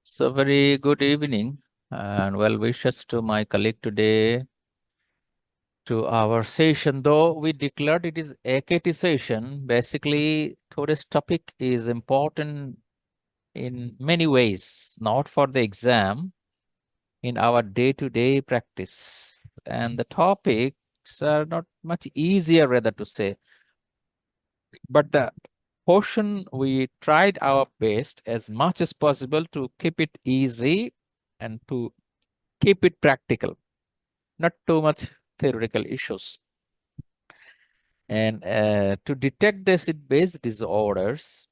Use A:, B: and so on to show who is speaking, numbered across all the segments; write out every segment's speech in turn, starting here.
A: So very good evening and well wishes to my colleague today to our session. Though we declared it is AKT session, basically today's topic is important in many ways, not for the exam, in our day-to-day practice. And the topics are not much easier rather to say, but the portion we tried our best as much as possible to keep it easy and to keep it practical, not too much theoretical issues. And to detect the acid-base disorders,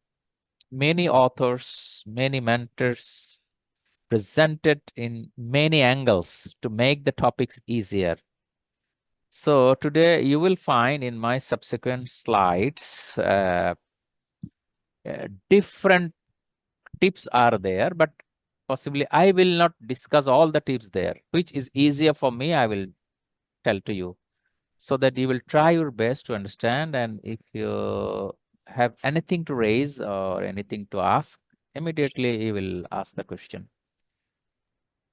A: many authors, many mentors presented in many angles to make the topics easier. So today you will find in my subsequent slides, different tips are there, but possibly I will not discuss all the tips there, which is easier for me, I will tell to you, so that you will try your best to understand. And if you have anything to raise or anything to ask, immediately you will ask the question.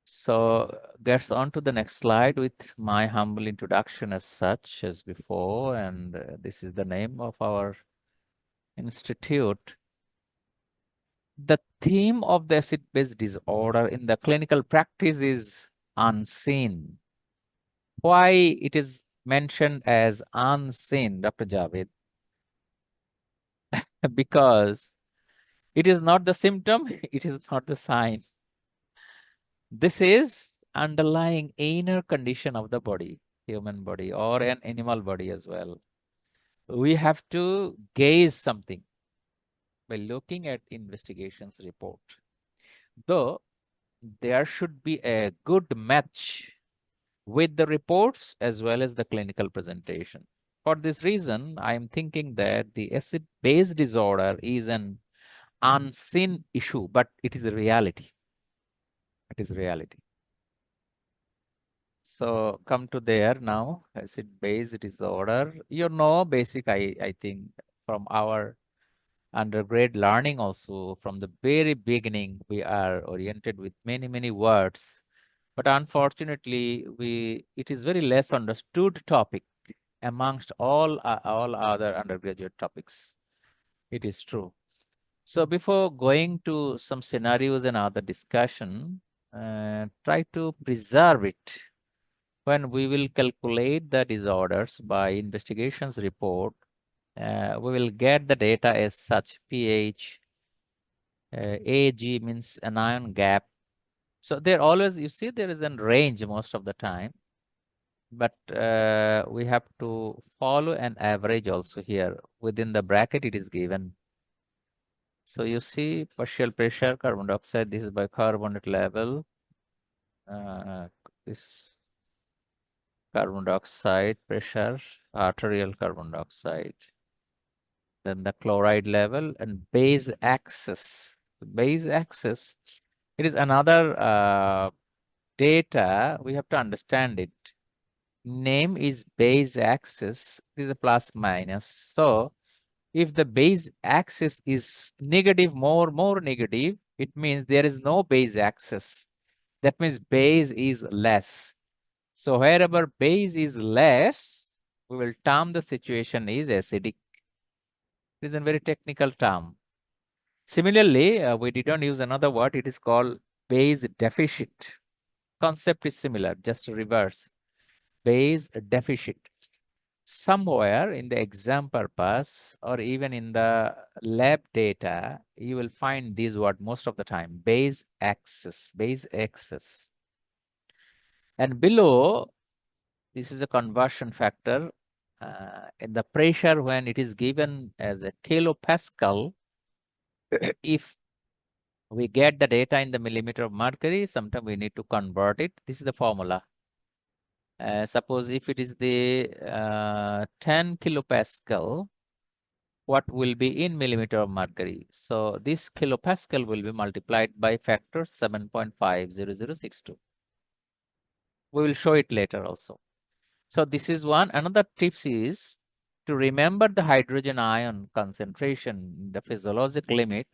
A: So gets on to the next slide with my humble introduction as such as before. And this is the name of our institute. The theme of the acid-base disorder in the clinical practice is unseen. Why it is mentioned as unseen, Dr. Javed? Because it is not the symptom, it is not the sign. This is underlying inner condition of the body, human body or an animal body as well. We have to gaze something by looking at investigations report. Though there should be a good match with the reports as well as the clinical presentation. For this reason, I am thinking that the acid-base disorder is an unseen issue, but it is a reality. It is reality. So come to there now, acid-base disorder. You know, basic, I think from our undergrad learning also, from the very beginning, we are oriented with many, many words. But unfortunately, it is very less understood topic amongst all other undergraduate topics. It is true. So before going to some scenarios and other discussion, try to preserve it. When we will calculate the disorders by investigations report, we will get the data as such. pH, Ag means anion gap. So there always, you see, there is a range most of the time, but we have to follow an average also here. Within the bracket, it is given. So you see partial pressure, carbon dioxide, this is bicarbonate level. This carbon dioxide pressure, arterial carbon dioxide. Then the chloride level and base axis. Base axis, it is another data, we have to understand it. Name is base axis, this is a plus minus. So if the base axis is negative, more negative, it means there is no base axis. That means base is less. So wherever base is less, we will term the situation is acidic. It is a very technical term. Similarly, we didn't use another word. It is called base deficit. Concept is similar, just reverse. Base deficit. Somewhere in the exam purpose or even in the lab data, you will find this word most of the time, base axis, base axis. And below, this is a conversion factor. In the pressure, when it is given as a kilopascal, if we get the data in the millimeter of mercury, sometimes we need to convert it. This is the formula. Suppose if it is the 10 kilopascal, what will be in millimeter of mercury? So this kilopascal will be multiplied by factor 7.50062. We will show it later also. So this is one. Another tips is to remember the hydrogen ion concentration, the physiologic limit.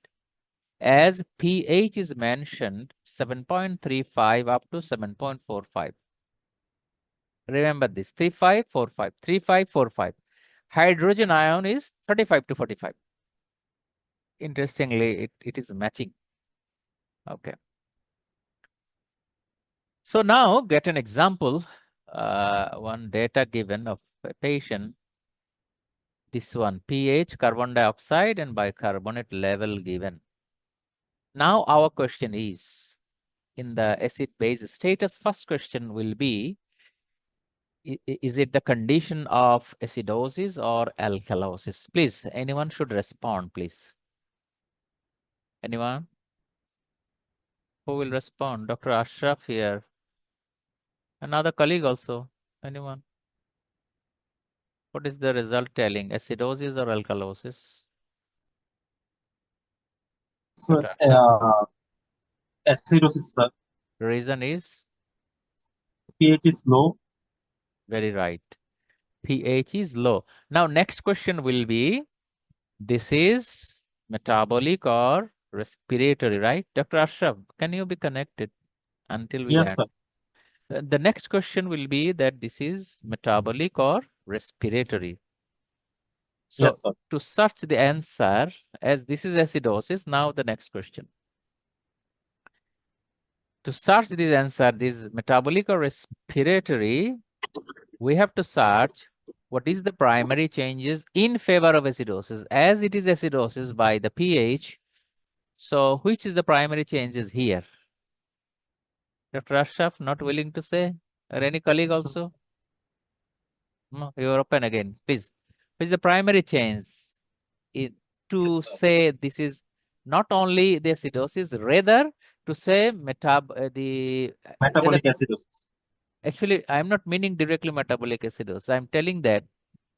A: as pH is mentioned 7.35 up to 7.45. Remember this 3545, 3545. Hydrogen ion is 35 to 45. Interestingly, it is matching. Okay. So now get an example, one data given of a patient. This one, pH, carbon dioxide and bicarbonate level given. Now our question is, in the acid-base status, first question will be, is it the condition of acidosis or alkalosis? Please, anyone should respond, please. Anyone? Who will respond? Dr. Ashraf here. Another colleague also. Anyone? What is the result telling? Acidosis or alkalosis?
B: Sir,
A: Dr. Ashraf?
B: acidosis, sir.
A: Reason is?
B: pH is low.
A: Very right. pH is low. Now, next question will be, this is metabolic or respiratory, right? Dr. Ashraf, can you be connected until we
B: Yes,
A: end?
B: sir.
A: The next question will be that this is metabolic or respiratory. So
B: Yes, sir.
A: to search the answer, as this is acidosis, now the next question. To search this answer, this metabolic or respiratory, we have to search what is the primary changes in favor of acidosis. As it is acidosis by the pH, so which is the primary changes here? Dr. Ashraf, not willing to say? Or any colleague also? No, you're open again, please. Which is the primary change to say this is not only the acidosis, rather to say
B: Metabolic acidosis.
A: actually, I'm not meaning directly metabolic acidosis. I'm telling that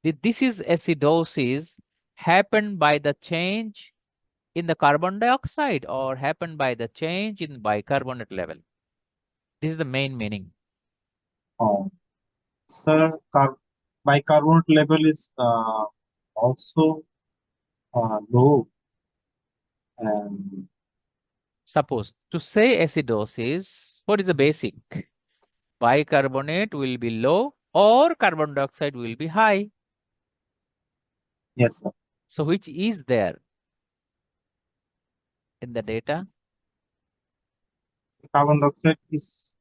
A: this is acidosis happened by the change in the carbon dioxide or happened by the change in bicarbonate level. This is the main meaning.
B: Oh, sir, bicarbonate level is also low. And
A: Suppose to say acidosis, what is the basic? Bicarbonate will be low or carbon dioxide will be high.
B: yes, sir.
A: So which is there in the data?
B: Carbon dioxide is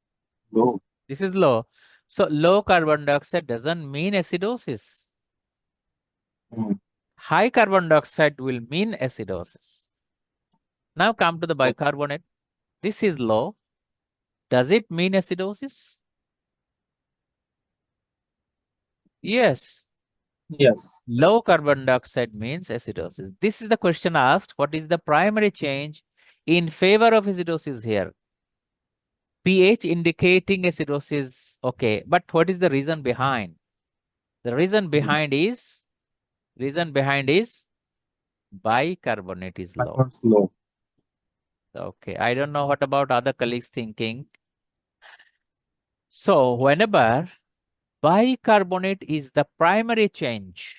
B: low.
A: This is low. So low carbon dioxide doesn't mean acidosis.
B: Mm.
A: High carbon dioxide will mean acidosis. Now come to the bicarbonate. This is low. Does it mean acidosis? Yes.
B: Yes.
A: Low carbon dioxide means acidosis. This is the question asked. What is the primary change in favor of acidosis here? pH indicating acidosis. Okay, but what is the reason behind? The reason behind is bicarbonate is low.
B: Bicarbonate is low.
A: Okay, I don't know what about other colleagues thinking. So whenever bicarbonate is the primary change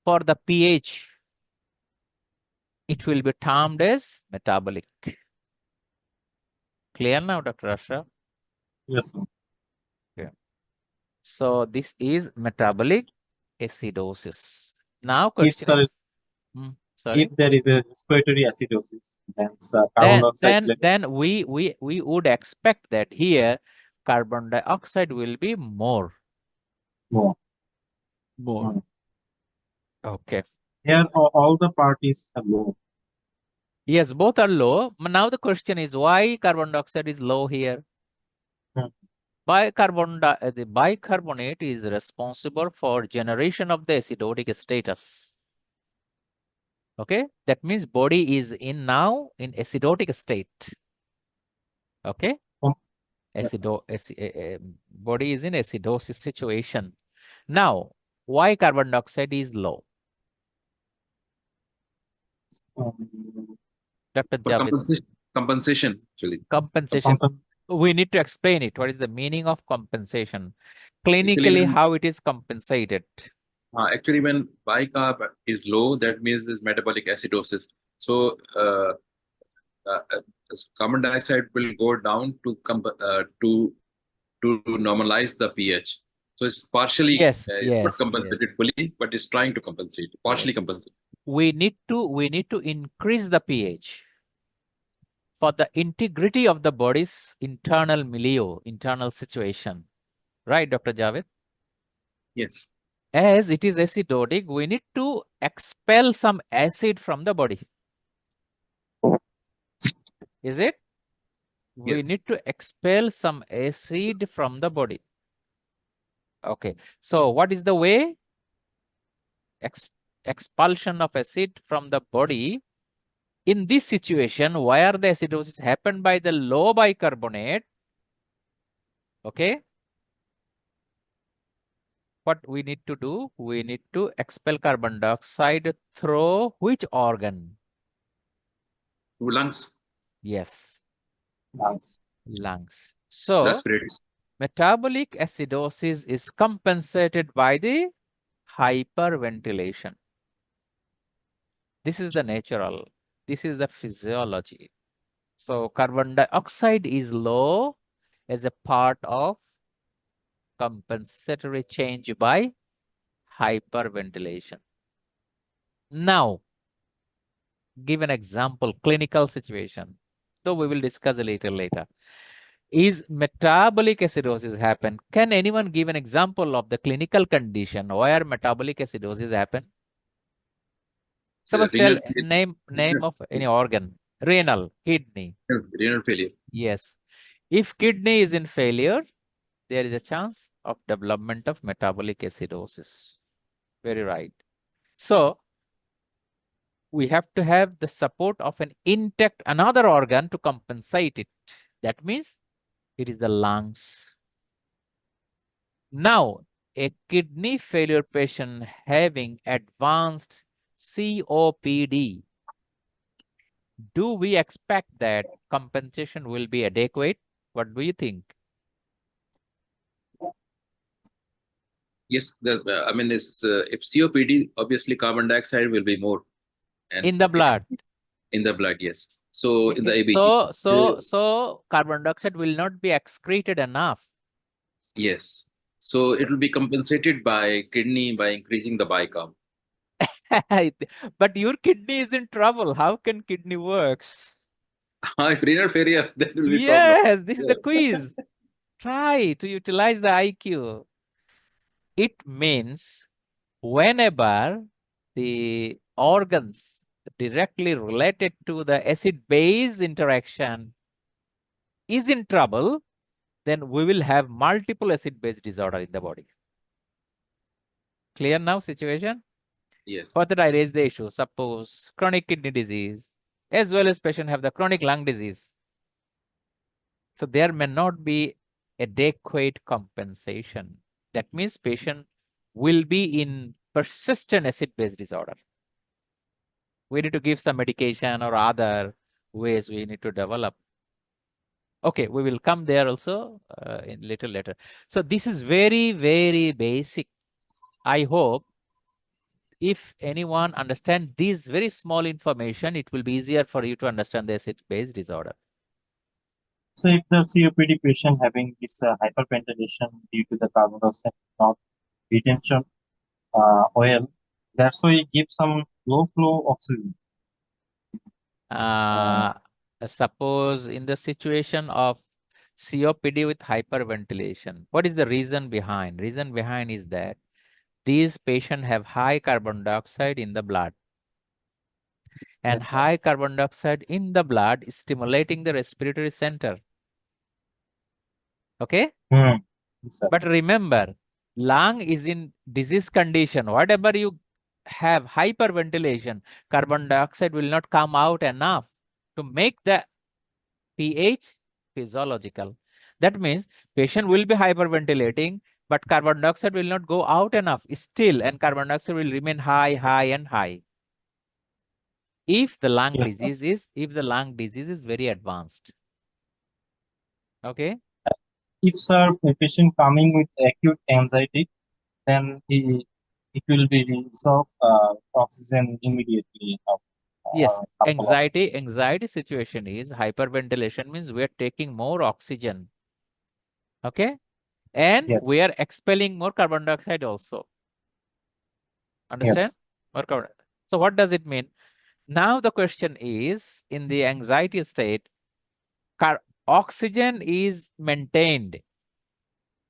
A: for the pH, it will be termed as metabolic. Clear now, Dr. Ashraf?
B: Yes, sir.
A: Okay. So this is metabolic acidosis. Now question is, sorry.
B: If there is a respiratory acidosis, then carbon dioxide level.
A: Then we would expect that here carbon dioxide will be more.
B: More.
A: Okay.
B: Here all the parties are low.
A: Yes, both are low. Now the question is why carbon dioxide is low here? The bicarbonate is responsible for generation of the acidotic status. Okay, that means body is now in acidotic state. Okay, body is in acidosis situation. Now, why carbon dioxide is low? Dr. Javed.
C: Compensation, actually.
A: Compensation. We need to explain it. What is the meaning of compensation? Clinically, how it is compensated?
C: Actually, when bicarb is low, that means is metabolic acidosis. So carbon dioxide will go down to normalize the pH. So it's partially
A: Yes,
C: it's not
A: yes, yes,
C: compensated fully, but it's trying to compensate, partially
A: yes.
C: compensate.
A: We need to increase the pH for the integrity of the body's internal milieu, internal situation. Right, Dr. Javed?
C: Yes.
A: As it is acidotic, we need to expel some acid from the body. Is it? We
C: Yes.
A: need to expel some acid from the body. Okay. So what is the way? Expulsion of acid from the body. In this situation, where the acidosis happened by the low bicarbonate, okay, what we need to do? We need to expel carbon dioxide through which organ?
C: Lungs.
A: Yes,
B: Lungs.
A: lungs. So
C: Respiratory.
A: metabolic acidosis is compensated by the hyperventilation. This is the natural. This is the physiology. So carbon dioxide is low as a part of compensatory change by hyperventilation. Now, give an example, clinical situation, though we will discuss a little later. Is metabolic acidosis happen? Can anyone give an example of the clinical condition where metabolic acidosis happen? Suppose tell name of any organ, renal, kidney.
C: Renal failure.
A: Yes. If kidney is in failure, there is a chance of development of metabolic acidosis. Very right. So we have to have the support of an intact another organ to compensate it. That means it is the lungs. Now, a kidney failure patient having advanced COPD, do we expect that compensation will be adequate? What do you think?
C: Yes, I mean, if COPD, obviously carbon dioxide will be more, and
A: In the blood.
C: in the blood, yes. So in the
A: Okay.
C: ABG.
A: So carbon dioxide will not be excreted enough.
C: Yes. So it will be compensated by kidney by increasing the bicarb.
A: But your kidney is in trouble. How can kidney works?
C: If renal failure, that will be problem.
A: Yes, this is the quiz. Try to utilize the IQ. It means whenever the organs directly related to the acid-base interaction is in trouble, then we will have multiple acid-base disorder in the body. Clear now situation?
C: Yes.
A: Further, I raise the issue. Suppose chronic kidney disease, as well as patient have the chronic lung disease. So there may not be adequate compensation. That means patient will be in persistent acid-base disorder. We need to give some medication or other ways we need to develop. Okay, we will come there also in little later. So this is very, very basic. I hope if anyone understand this very small information, it will be easier for you to understand the acid-base disorder.
B: So if the COPD patient having this hyperventilation due to the carbon dioxide not retention oil, that's why it gives some low flow oxygen.
A: Suppose in the situation of COPD with hyperventilation, what is the reason behind? Reason behind is that these patients have high carbon dioxide in the blood. And
B: Yes,
A: high carbon dioxide in the blood is stimulating the respiratory center. Okay?
B: yes,
A: But remember, lung is in disease condition. Whatever you have hyperventilation, carbon dioxide will not come out enough to make the pH physiological. That means patient will be hyperventilating, but carbon dioxide will not go out enough still, and carbon dioxide will remain high, high, and high. If the lung
B: yes,
A: disease is very advanced. Okay.
B: if sir a patient coming with acute anxiety, then it will be release of oxygen immediately.
A: Yes,
B: couple of-
A: anxiety situation is hyperventilation means we are taking more oxygen. Okay. And we
B: Yes.
A: are expelling more carbon dioxide also. Understand?
B: Yes.
A: More carbon. So what does it mean? Now the question is, in the anxiety state, oxygen is maintained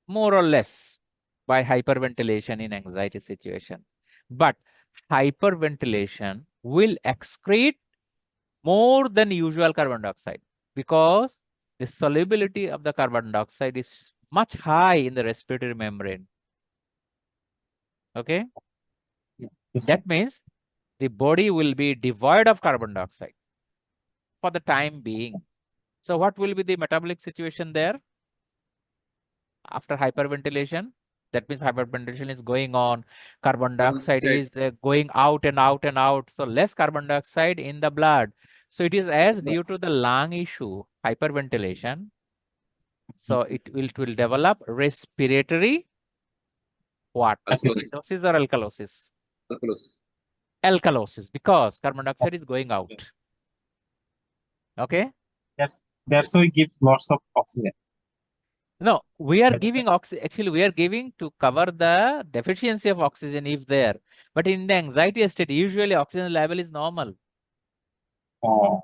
A: more or less by hyperventilation in anxiety situation. But hyperventilation will excrete more than usual carbon dioxide because the solubility of the carbon dioxide is much high in the respiratory membrane. Okay.
B: Yes.
A: That means the body will be devoid of carbon dioxide for the time being. So what will be the metabolic situation there after hyperventilation? That means hyperventilation is going on. Carbon dioxide is going out and out and out. So less carbon dioxide in the blood. So it is as due to the lung issue, hyperventilation. So it will develop respiratory what?
C: Alkalosis.
A: Acidosis or alkalosis?
C: Alkalosis.
A: Alkalosis, because carbon dioxide is going out. Okay.
B: That's why we give lots of oxygen.
A: No, we are giving oxygen. Actually, we are giving to cover the deficiency of oxygen if there. But in the anxiety state, usually oxygen level is normal.
B: Oh.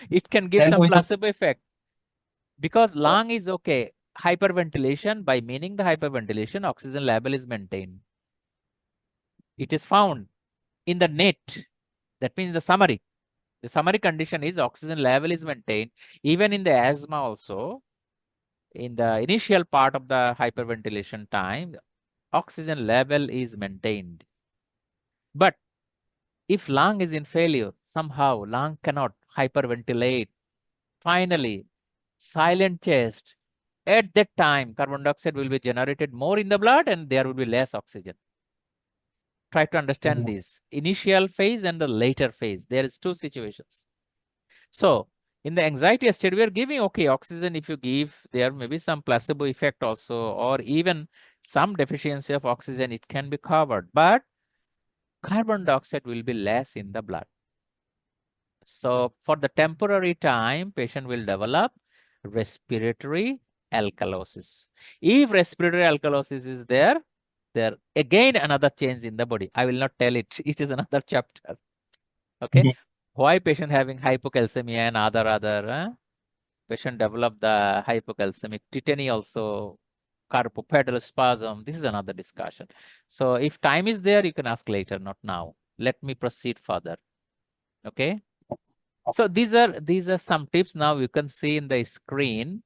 A: It can give
B: Then
A: some
B: we have-
A: placebo effect because lung is okay. Hyperventilation, by meaning the hyperventilation, oxygen level is maintained. It is found in the net. That means the summary. The summary condition is oxygen level is maintained. Even in the asthma also, in the initial part of the hyperventilation time, oxygen level is maintained. But if lung is in failure, somehow lung cannot hyperventilate, finally, silent chest, at that time, carbon dioxide will be generated more in the blood and there will be less oxygen. Try to understand this initial phase and the later phase. There is two situations. So in the anxiety state, we are giving, okay, oxygen. If you give, there may be some placebo effect also, or even some deficiency of oxygen, it can be covered, but carbon dioxide will be less in the blood. So for the temporary time, patient will develop respiratory alkalosis. If respiratory alkalosis is there again another change in the body. I will not tell it. It is another chapter. Okay. Why patient having hypocalcemia and other patient develop the hypocalcemic tetany also, carpopedal spasm. This is another discussion. So if time is there, you can ask later, not now. Let me proceed further. Okay. So these are some tips. Now you can see in the screen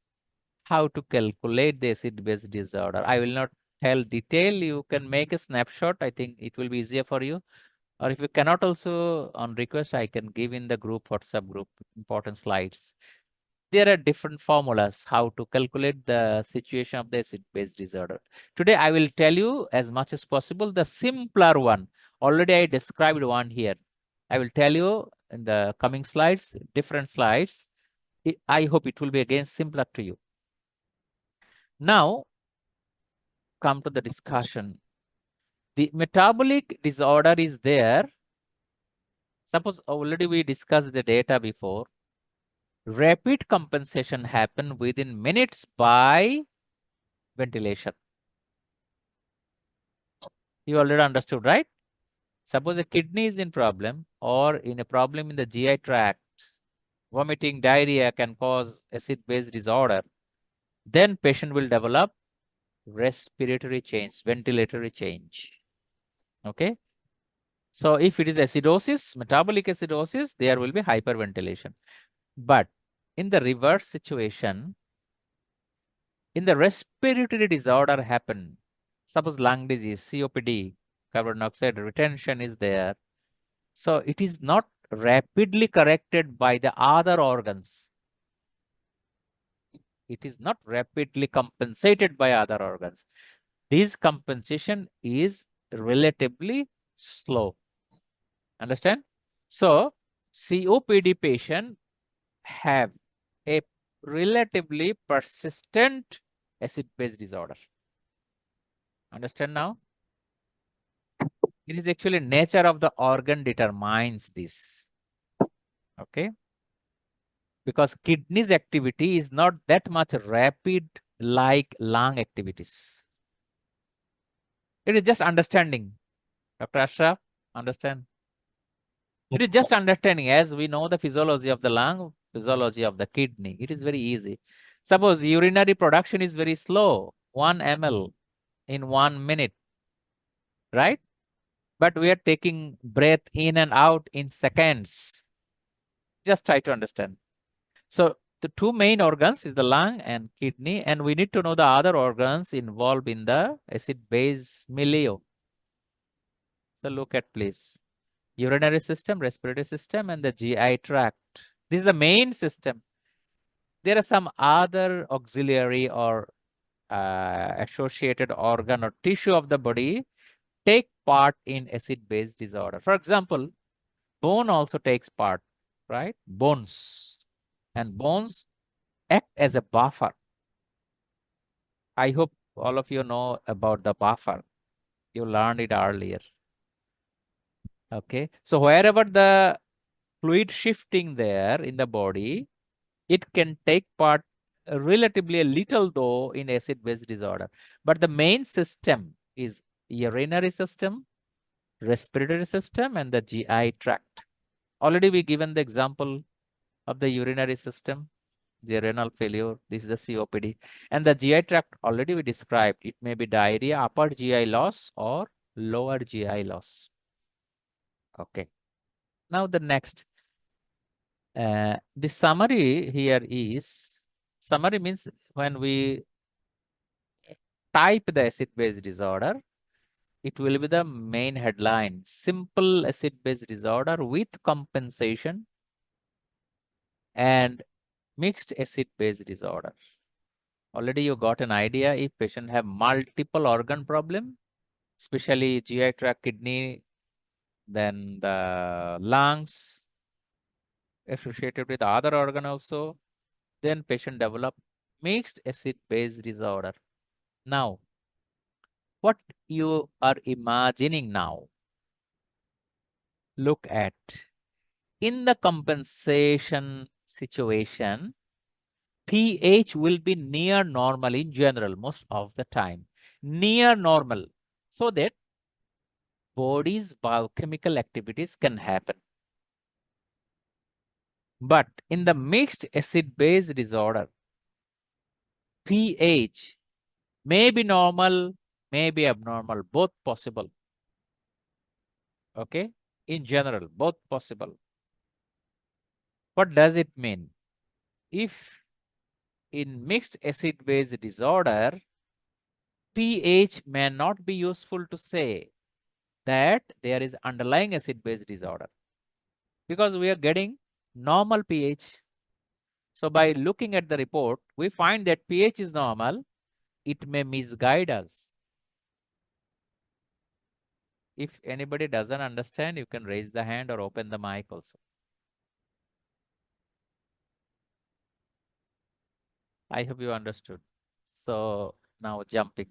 A: how to calculate the acid-base disorder. I will not tell detail. You can make a snapshot. I think it will be easier for you. Or if you cannot also, on request, I can give in the group, WhatsApp group, important slides. There are different formulas how to calculate the situation of the acid-base disorder. Today, I will tell you as much as possible the simpler one. Already I described one here. I will tell you in the coming slides, different slides. I hope it will be again simpler to you. Now, come to the discussion. The metabolic disorder is there. Suppose already we discussed the data before. Rapid compensation happen within minutes by ventilation. You already understood, right? Suppose a kidney is in problem or in a problem in the GI tract, vomiting, diarrhea can cause acid-base disorder. Then patient will develop respiratory change, ventilatory change. Okay. So if it is acidosis, metabolic acidosis, there will be hyperventilation. But in the reverse situation, in the respiratory disorder happen, suppose lung disease, COPD, carbon dioxide retention is there. So it is not rapidly corrected by the other organs. It is not rapidly compensated by other organs. This compensation is relatively slow. Understand? So COPD patient have a relatively persistent acid-base disorder. Understand now? It is actually nature of the organ determines this. Okay. Because kidney's activity is not that much rapid like lung activities. It is just understanding. Dr. Ashraf, understand? It is
B: Yes,
A: just understanding as we know the physiology of the lung, physiology of the kidney. It is very easy. Suppose urinary production is very slow, 1 ml in 1 minute, right? But we are taking breath in and out in seconds. Just try to understand. So the two main organs is the lung and kidney, and we need to know the other organs involved in the acid-base milieu. So look at please. Urinary system, respiratory system, and the GI tract. This is the main system. There are some other auxiliary or associated organ or tissue of the body take part in acid-base disorder. For example, bone also takes part, right? Bones. And bones act as a buffer. I hope all of you know about the buffer. You learned it earlier. Okay. So wherever the fluid shifting there in the body, it can take part relatively a little though in acid-base disorder. But the main system is urinary system, respiratory system, and the GI tract. Already we given the example of the urinary system, the renal failure. This is the COPD. And the GI tract already we described. It may be diarrhea, upper GI loss, or lower GI loss. Okay. Now the next. The summary here is, summary means when we type the acid-base disorder, it will be the main headline. Simple acid-base disorder with compensation and mixed acid-base disorder. Already you got an idea if patient have multiple organ problem, especially GI tract, kidney, then the lungs associated with other organ also, then patient develop mixed acid-base disorder. Now, what you are imagining now, look at in the compensation situation, pH will be near normal in general most of the time, near normal, so that body's biochemical activities can happen. But in the mixed acid-base disorder, pH may be normal, may be abnormal, both possible. Okay, in general, both possible. What does it mean? If in mixed acid-base disorder, pH may not be useful to say that there is underlying acid-base disorder because we are getting normal pH. So by looking at the report, we find that pH is normal. It may misguide us. If anybody doesn't understand, you can raise the hand or open the mic also. I hope you understood. So now jumping.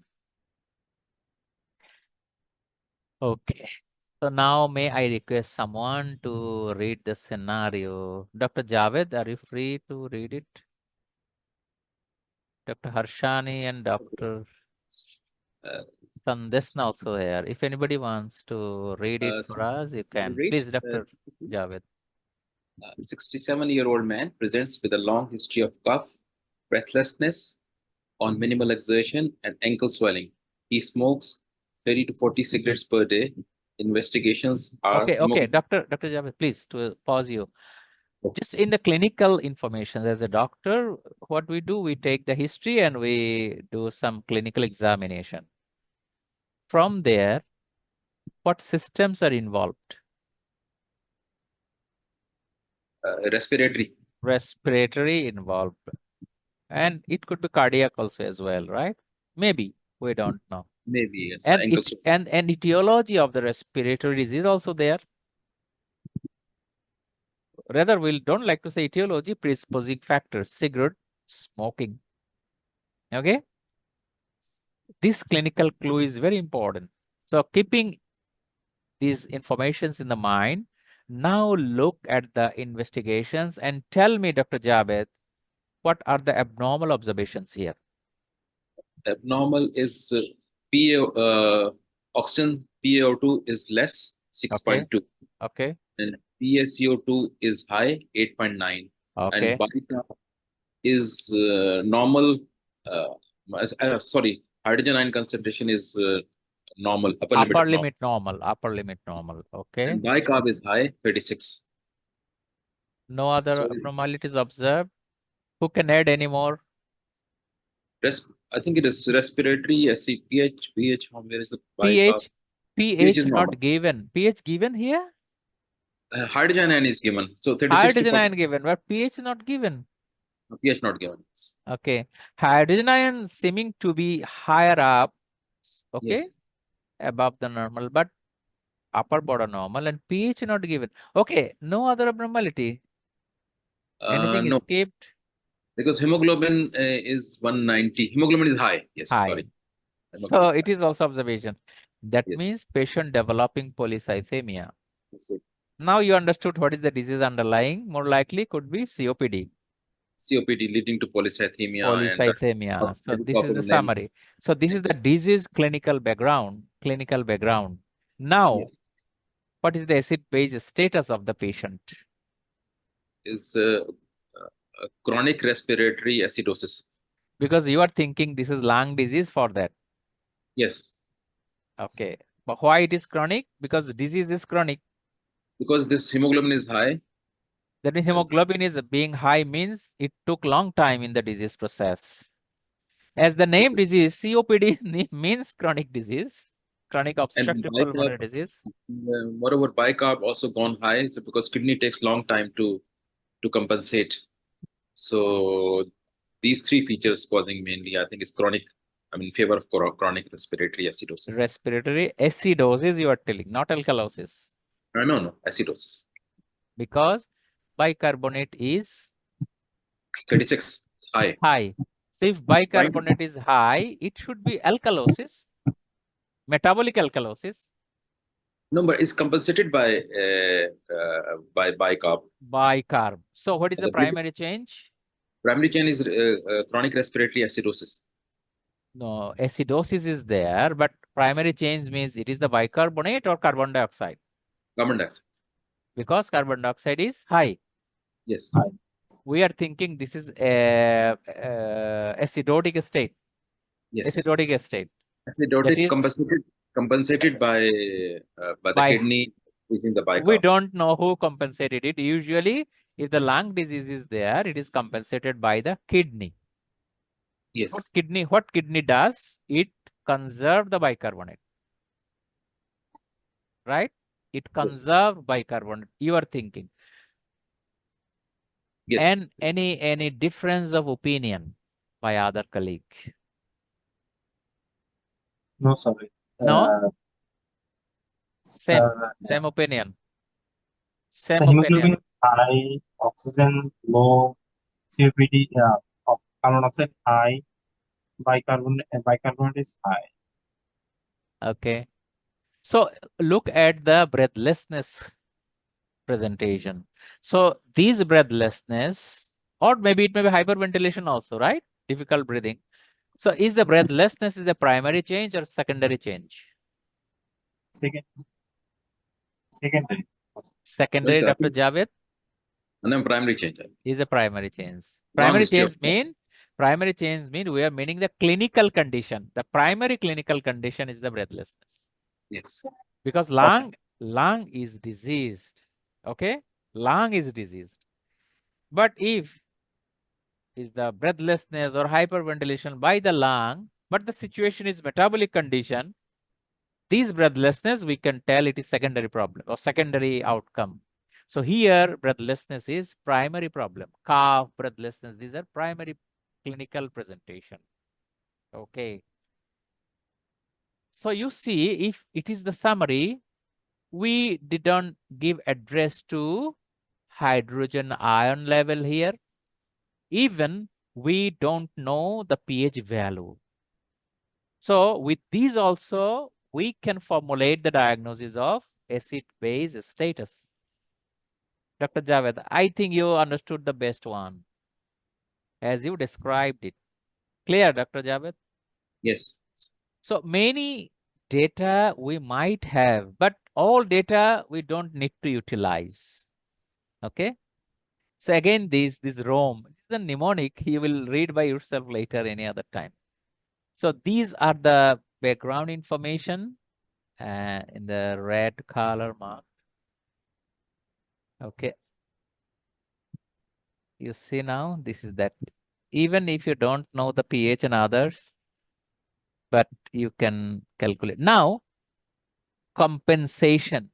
A: Okay. So now may I request someone to read the scenario? Dr. Javed, are you free to read it? Dr. Harshani and Dr.
C: Uh,
A: Sandesna also here. If anybody wants to read it for us, you can.
C: read,
A: Please, Dr. Javed.
C: 67-year-old man presents with a long history of cough, breathlessness on minimal exertion, and ankle swelling. He smokes 30 to 40 cigarettes per day. Investigations are
A: Okay, Dr. Javed, please to pause you. Just in the clinical information as a doctor, what we do, we take the history and we do some clinical examination. From there, what systems are involved?
C: respiratory.
A: Respiratory involved. And it could be cardiac also as well, right? Maybe, we don't know.
C: Maybe, yes.
A: And etiology of the respiratory disease also there. Rather, we don't like to say etiology, predisposing factors, cigarette, smoking. Okay? This clinical clue is very important. So keeping these informations in the mind. Now look at the investigations and tell me, Dr. Javed, what are the abnormal observations here?
C: Abnormal is oxygen PaO2 is less 6.2
A: Okay.
C: and PaCO2 is high 8.9
A: Okay.
C: and bicarb is normal. Sorry, hydrogen ion concentration is normal, upper limit
A: Upper
C: of normal.
A: limit normal. Upper limit normal. Okay.
C: And bicarb is high 36.
A: No other
C: So
A: abnormalities observed. Who can add any more?
C: I think it is respiratory, SC, pH, where is the bicarb?
A: pH
C: is normal.
A: not given. pH given here?
C: Hydrogen ion is given. So 36 to
A: Hydrogen
C: 40,
A: ion given, but pH not given.
C: pH not given.
A: Okay. Hydrogen ion seeming to be higher up. Okay.
C: Yes.
A: Above the normal, but upper border normal, and pH not given. Okay. No other abnormality. Anything
C: No,
A: escaped?
C: because hemoglobin is 190. Hemoglobin is high. Yes,
A: High.
C: sorry.
A: So it is also observation. That
C: Yes.
A: means patient developing polycythemia.
C: That's it.
A: Now you understood what is the disease underlying. More likely could be COPD.
C: COPD leading to polycythemia
A: Polycythemia. So this is the summary. So this is the disease clinical background. Now,
C: Yes.
A: what is the acid-base status of the patient?
C: Is chronic respiratory acidosis.
A: Because you are thinking this is lung disease for that.
C: Yes.
A: Okay. But why it is chronic? Because the disease is chronic.
C: Because this hemoglobin is high.
A: That means hemoglobin is being high means it took long time in the disease process. As the name disease, COPD means chronic disease, chronic obstructive pulmonary disease.
C: Moreover, bicarb also gone high, so because kidney takes long time to compensate. So these three features causing mainly, I think, is chronic. In favor of chronic respiratory acidosis.
A: Respiratory acidosis, you are telling, not alkalosis.
C: No, acidosis.
A: Because bicarbonate is
C: 36 high.
A: High. So if bicarbonate is high, it should be alkalosis, metabolic alkalosis.
C: No, but it's compensated by bicarb.
A: Bicarb. So what is the primary change?
C: Primary change is chronic respiratory acidosis.
A: No, acidosis is there, but primary change means it is the bicarbonate or carbon dioxide.
C: Carbon dioxide.
A: Because carbon dioxide is high.
C: Yes.
A: High. We are thinking this is a acidotic state.
C: Yes.
A: Acidotic state.
C: Acidotic compensated by the kidney using the bicarb.
A: We don't know who compensated it. Usually, if the lung disease is there, it is compensated by the kidney.
C: Yes.
A: What kidney does? It conserve the bicarbonate. Right? It conserve bicarbonate. You are thinking.
C: Yes.
A: And any difference of opinion by other colleague?
B: No, sorry.
A: No? Same opinion.
B: So hemoglobin high, oxygen low, COPD, carbon dioxide high, bicarbonate is high.
A: Okay. So look at the breathlessness presentation. So these breathlessness, or maybe it may be hyperventilation also, right? Difficult breathing. So is the breathlessness is the primary change or secondary change?
B: Secondary.
A: Secondary, Dr. Javed?
C: No, primary change.
A: Is a primary change. Primary change mean we are meaning the clinical condition. The primary clinical condition is the breathlessness.
C: Yes.
A: Because lung is diseased. Okay? Lung is diseased. But if is the breathlessness or hyperventilation by the lung, but the situation is metabolic condition, these breathlessness, we can tell it is secondary problem or secondary outcome. So here, breathlessness is primary problem. Cough, breathlessness, these are primary clinical presentation. Okay. So you see, if it is the summary, we didn't give address to hydrogen ion level here. Even we don't know the pH value. So with these also, we can formulate the diagnosis of acid base status. Dr. Javed, I think you understood the best one as you described it. Clear, Dr. Javed?
C: Yes.
A: So many data we might have, but all data we don't need to utilize. Okay. So again, this ROM, this is a mnemonic. You will read by yourself later any other time. So these are the background information in the red color mark. Okay. You see now, this is that. Even if you don't know the pH and others, but you can calculate. Now, compensation.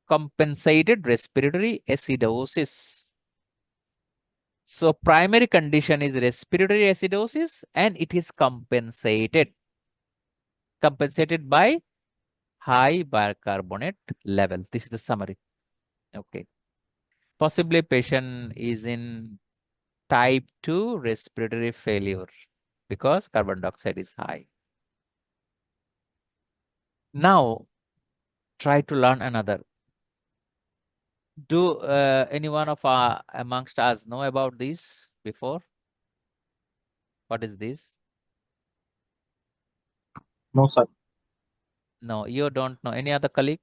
A: Compensated respiratory acidosis. So primary condition is respiratory acidosis and it is compensated. Compensated by high bicarbonate level. This is the summary. Okay. Possibly patient is in type 2 respiratory failure because carbon dioxide is high. Now, try to learn another. Do any one of amongst us know about this before? What is this?
B: No, sir.
A: No, you don't know. Any other colleague?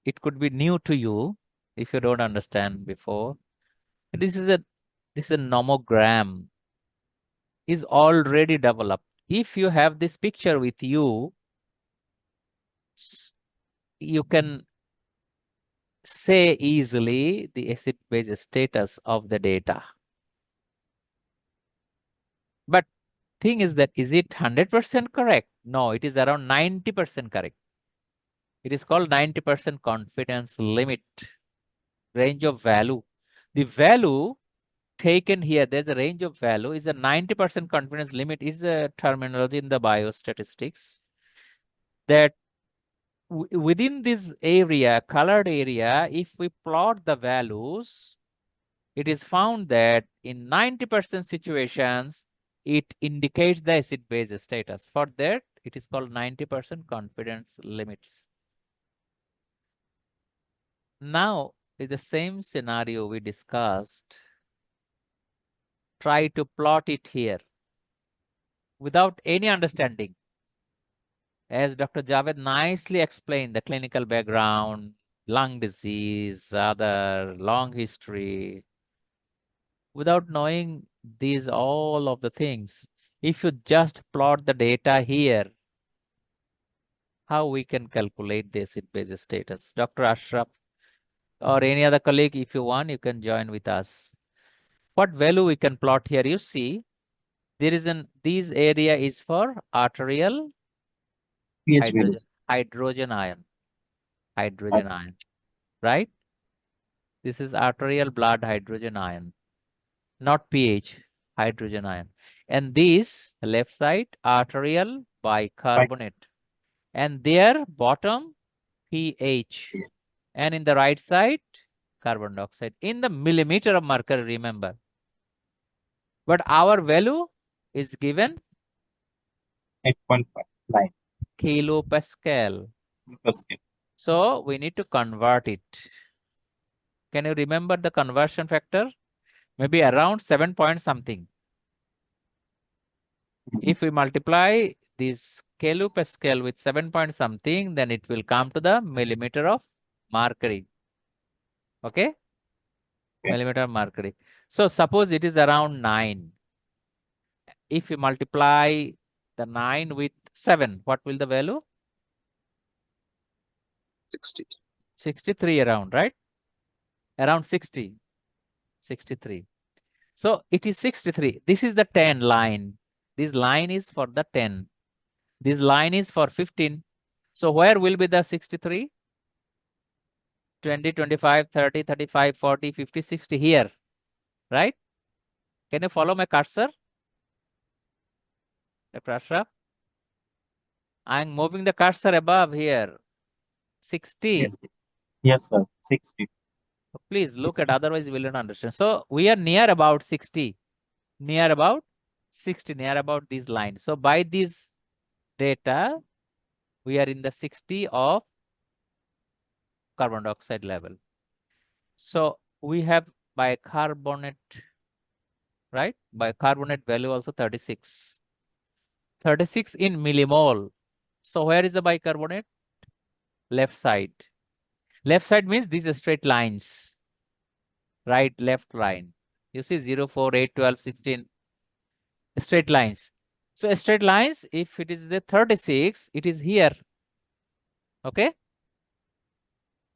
A: It could be new to you if you don't understand before. This is a nomogram is already developed. If you have this picture with you, you can say easily the acid base status of the data. But thing is that, is it 100% correct? No, it is around 90% correct. It is called 90% confidence limit, range of value. The value taken here, there's a range of value, is a 90% confidence limit is a terminology in the biostatistics that within this area, colored area, if we plot the values, it is found that in 90% situations, it indicates the acid base status. For that, it is called 90% confidence limits. Now, in the same scenario we discussed, try to plot it here without any understanding. As Dr. Javed nicely explained, the clinical background, lung disease, other long history, without knowing these all of the things, if you just plot the data here, how we can calculate the acid base status? Dr. Ashraf or any other colleague, if you want, you can join with us. What value we can plot here? You see, there is this area is for arterial hydrogen ion, right? This is arterial blood hydrogen ion, not pH, hydrogen ion. And this left side, arterial bicarbonate. And their bottom, pH. And in the right side, carbon dioxide. In the millimeter of mercury, remember. But our value is given
B: 8.9
A: kilopascal. So we need to convert it. Can you remember the conversion factor? Maybe around 7 point something. If we multiply this kilopascal with 7 point something, then it will come to the millimeter of mercury. Okay? Millimeter of mercury. So suppose it is around 9. If we multiply the 9 with 7, what will the value?
C: 60.
A: 63 around, right? Around 60. 63. So it is 63. This is the 10 line. This line is for the 10. This line is for 15. So where will be the 63? 20, 25, 30, 35, 40, 50, 60 here, right? Can you follow my cursor? Dr. Ashraf? I'm moving the cursor above here. 60.
B: Yes, sir. 60.
A: Please look at, otherwise we will not understand. So we are near about 60. Near about 60, near about this line. So by this data, we are in the 60 of carbon dioxide level. So we have bicarbonate, right? Bicarbonate value also 36. 36 in millimole. So where is the bicarbonate? Left side. Left side means these are straight lines. Right, left line. You see 0, 4, 8, 12, 16. Straight lines. So straight lines, if it is the 36, it is here. Okay?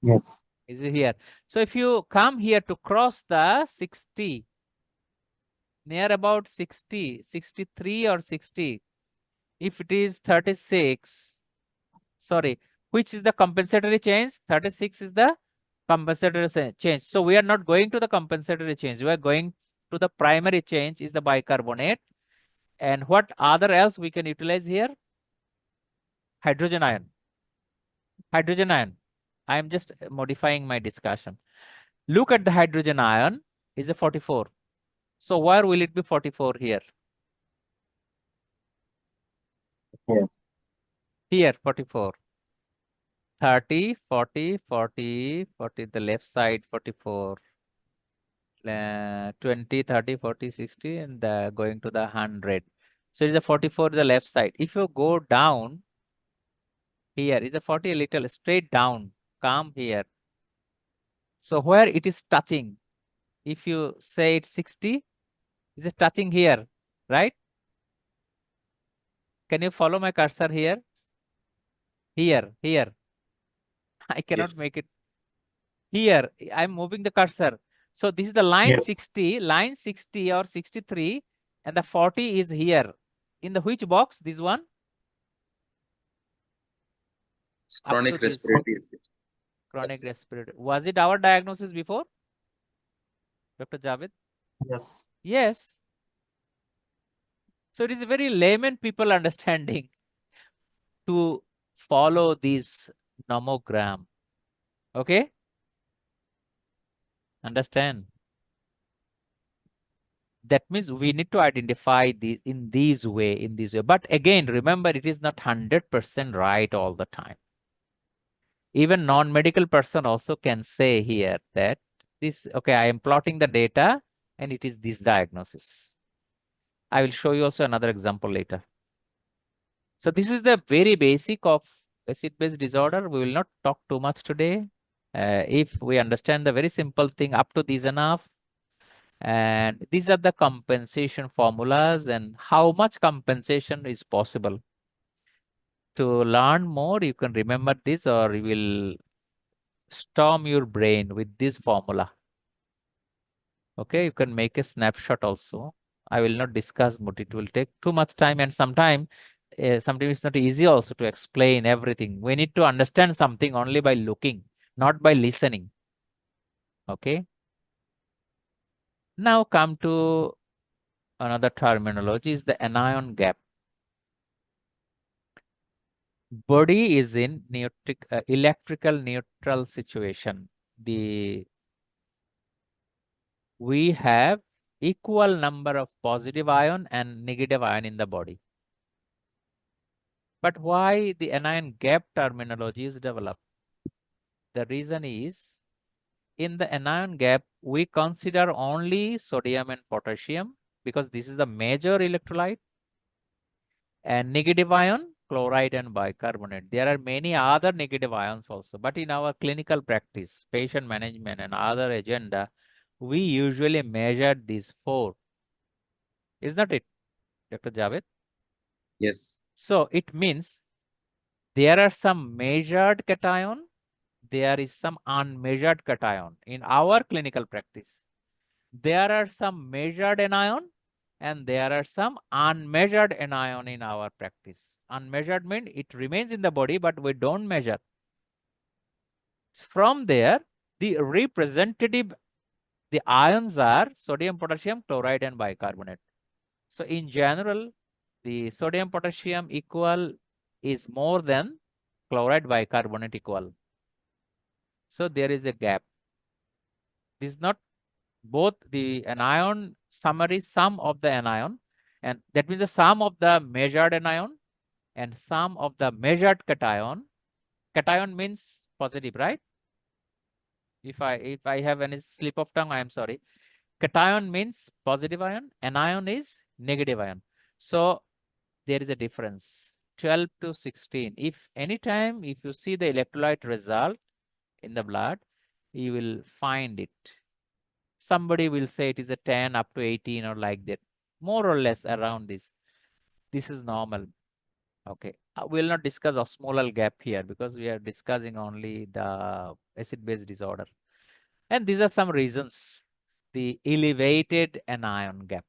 B: Yes.
A: Is it here? So if you come here to cross the 60, near about 60, 63 or 60, if it is 36, sorry, which is the compensatory change? 36 is the compensatory change. So we are not going to the compensatory change. We are going to the primary change is the bicarbonate. And what other else we can utilize here? Hydrogen ion. Hydrogen ion. I am just modifying my discussion. Look at the hydrogen ion is a 44. So where will it be 44 here?
B: Yes.
A: Here 44. 30, 40, 40, 40, the left side 44. 20, 30, 40, 60, and going to the 100. So it is a 44 the left side. If you go down here, is a 40 a little straight down, come here. So where it is touching, if you say it's 60, is it touching here, right? Can you follow my cursor here? Here. I cannot
C: Yes.
A: make it. Here, I'm moving the cursor. So this is the line
B: Yes.
A: 60, line 60 or 63, and the 40 is here. In the which box? This one?
C: It's
A: Up
C: chronic
A: to this
C: respiratory disease.
A: chronic
C: Yes.
A: respiratory. Was it our diagnosis before, Dr. Javed?
B: Yes.
A: Yes. So it is a very layman people understanding to follow this nomogram. Okay? Understand? That means we need to identify the in this way. But again, remember, it is not 100% right all the time. Even non-medical person also can say here that this, okay, I am plotting the data and it is this diagnosis. I will show you also another example later. So this is the very basic of acid-base disorder. We will not talk too much today. If we understand the very simple thing up to this enough, and these are the compensation formulas and how much compensation is possible. To learn more, you can remember this or you will storm your brain with this formula. Okay, you can make a snapshot also. I will not discuss, but it will take too much time and sometimes it's not easy also to explain everything. We need to understand something only by looking, not by listening. Okay. Now come to another terminology is the anion gap. Body is in electrical neutral situation. We have equal number of positive ion and negative ion in the body. But why the anion gap terminology is developed? The reason is in the anion gap, we consider only sodium and potassium because this is the major electrolyte, and negative ion, chloride and bicarbonate. There are many other negative ions also, but in our clinical practice, patient management and other agenda, we usually measure these four. Is not it, Dr. Javed?
C: Yes.
A: So it means there are some measured cation, there is some unmeasured cation in our clinical practice. There are some measured anion and there are some unmeasured anion in our practice. Unmeasured means it remains in the body, but we don't measure. From there, the representative, the ions are sodium, potassium, chloride, and bicarbonate. So in general, the sodium, potassium equal is more than chloride, bicarbonate equal. So there is a gap. This is not both the anion summary, sum of the anion, and that means the sum of the measured anion and sum of the measured cation. Cation means positive, right? If I have any slip of tongue, I am sorry. Cation means positive ion, anion is negative ion. So there is a difference, 12 to 16. If anytime, if you see the electrolyte result in the blood, you will find it. Somebody will say it is a 10 up to 18 or like that, more or less around this. This is normal. Okay, we will not discuss osmolar gap here because we are discussing only the acid-base disorder. And these are some reasons. The elevated anion gap.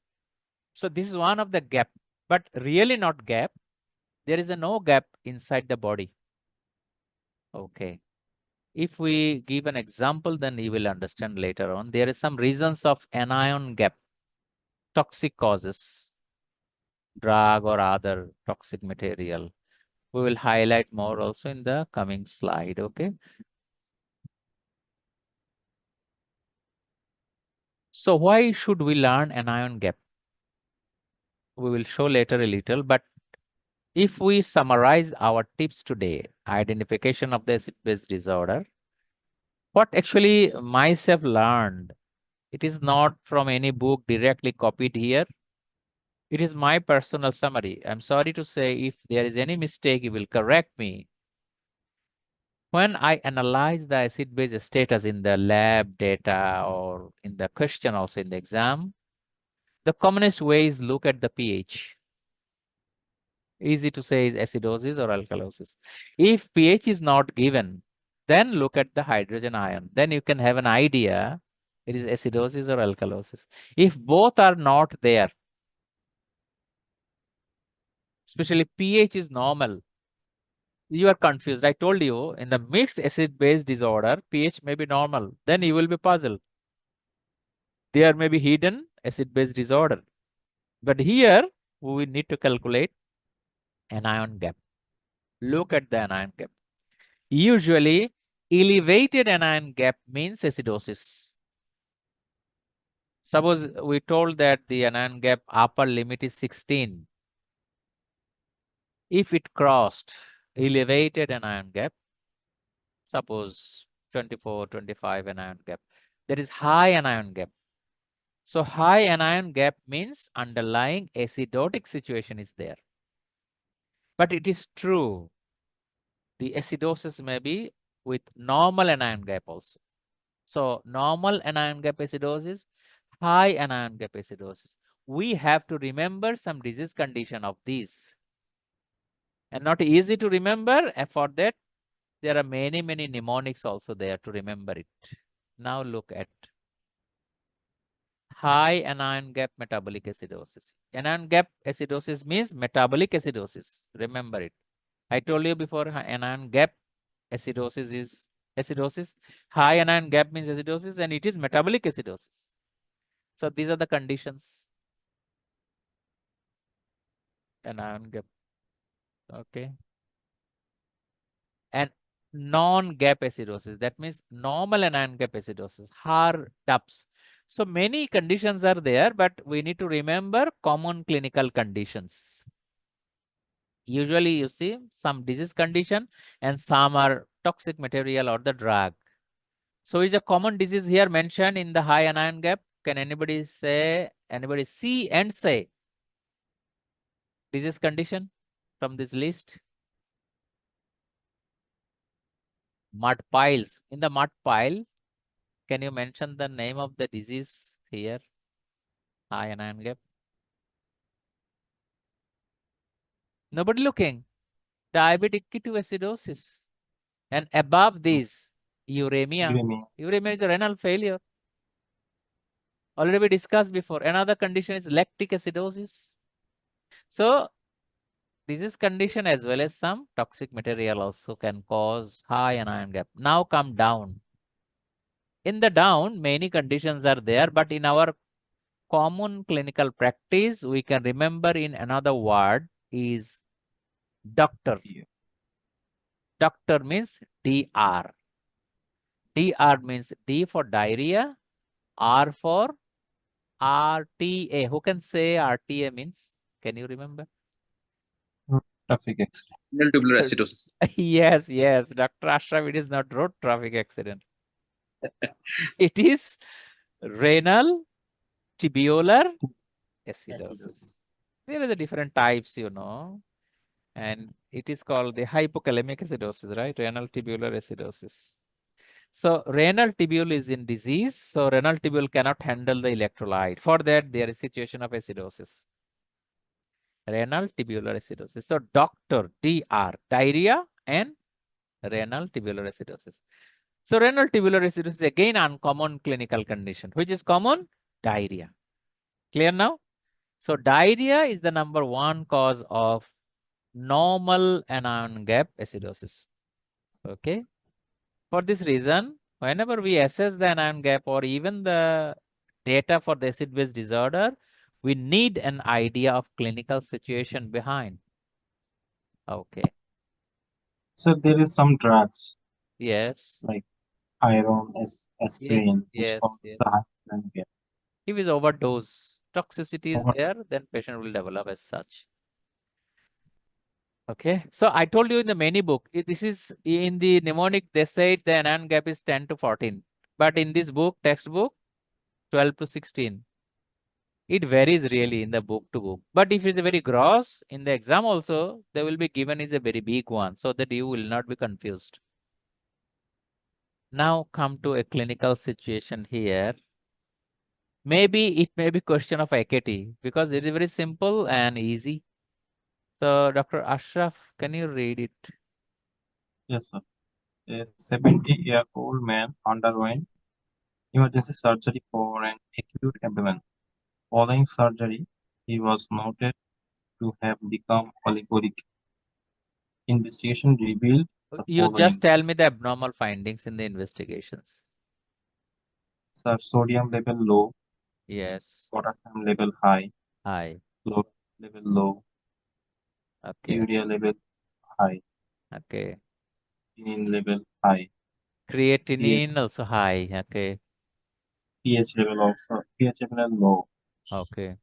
A: So this is one of the gap, but really not gap. There is a no gap inside the body. Okay. If we give an example, then you will understand later on. There is some reasons of anion gap, toxic causes, drug or other toxic material. We will highlight more also in the coming slide. Okay. So why should we learn anion gap? We will show later a little, but if we summarize our tips today, identification of the acid-base disorder, what actually myself learned, it is not from any book directly copied here. It is my personal summary. I'm sorry to say, if there is any mistake, you will correct me. When I analyze the acid-base status in the lab data or in the question also in the exam, the commonest way is look at the pH. Easy to say is acidosis or alkalosis. If pH is not given, then look at the hydrogen ion. Then you can have an idea it is acidosis or alkalosis. If both are not there, especially pH is normal, you are confused. I told you in the mixed acid-base disorder, pH may be normal. Then you will be puzzled. There may be hidden acid-base disorder. But here, we need to calculate anion gap. Look at the anion gap. Usually, elevated anion gap means acidosis. Suppose we told that the anion gap upper limit is 16. If it crossed elevated anion gap, suppose 24, 25 anion gap, that is high anion gap. So high anion gap means underlying acidotic situation is there. But it is true, the acidosis may be with normal anion gap also. So normal anion gap acidosis, high anion gap acidosis. We have to remember some disease condition of these. And not easy to remember. And for that, there are many mnemonics also there to remember it. Now look at high anion gap metabolic acidosis. Anion gap acidosis means metabolic acidosis. Remember it. I told you before, anion gap acidosis is acidosis. High anion gap means acidosis, and it is metabolic acidosis. So these are the conditions. Anion gap. Okay. And non-gap acidosis, that means normal anion gap acidosis, HAR-DUPS. So many conditions are there, but we need to remember common clinical conditions. Usually you see some disease condition and some are toxic material or the drug. So is a common disease here mentioned in the high anion gap? Can anybody say, anybody see and say disease condition from this list? Mud piles. In the mud pile, can you mention the name of the disease here? High anion gap. Nobody looking. Diabetic ketoacidosis. And above this, uremia.
B: Uremia.
A: Uremia is a renal failure. Already we discussed before. Another condition is lactic acidosis. So disease condition as well as some toxic material also can cause high anion gap. Now come down. In the down, many conditions are there, but in our common clinical practice, we can remember in another word is doctor. Doctor means DR. DR means D for diarrhea, R for RTA. Who can say RTA means? Can you remember?
B: Traffic accident.
C: Renal tubular acidosis.
A: Yes, yes, Dr. Ashraf, it is not road traffic accident. It is renal tubular acidosis. There are the different types, you know, and it is called the hypokalemic acidosis, right? Renal tubular acidosis. So renal tubule is in disease. So renal tubule cannot handle the electrolyte. For that, there is situation of acidosis. Renal tubular acidosis. So doctor, DR, diarrhea and renal tubular acidosis. So renal tubular acidosis is again uncommon clinical condition. Which is common? Diarrhea. Clear now? So diarrhea is the number one cause of normal anion gap acidosis. Okay. For this reason, whenever we assess the anion gap or even the data for the acid-base disorder, we need an idea of clinical situation behind. Okay.
B: So there is some drugs
A: Yes.
B: like iron, aspirin, which
A: Yes.
B: causes
A: Yes.
B: the hypertension gap.
A: If it's overdose, toxicity is
B: Over-
A: there, then patient will develop as such. Okay. So I told you in the many book, this is in the mnemonic, they said the anion gap is 10 to 14. But in this book, textbook, 12 to 16. It varies really in the book to book. But if it's a very gross, in the exam also, they will be given is a very big one so that you will not be confused. Now come to a clinical situation here. Maybe it may be question of AKT because it is very simple and easy. So Dr. Ashraf, can you read it?
B: Yes, sir. A 70-year-old man underwent emergency surgery for an acute abdomen. Following surgery, he was noted to have become oliguric. Investigation revealed the
A: You just
B: following.
A: tell me the abnormal findings in the investigations.
B: Sir, sodium level low,
A: Yes.
B: potassium level high,
A: High.
B: chloride level low,
A: Okay.
B: urea level high,
A: Okay.
B: creatinine level high,
A: Creatinine also high. Okay.
B: pH level also, pH level low,
A: Okay.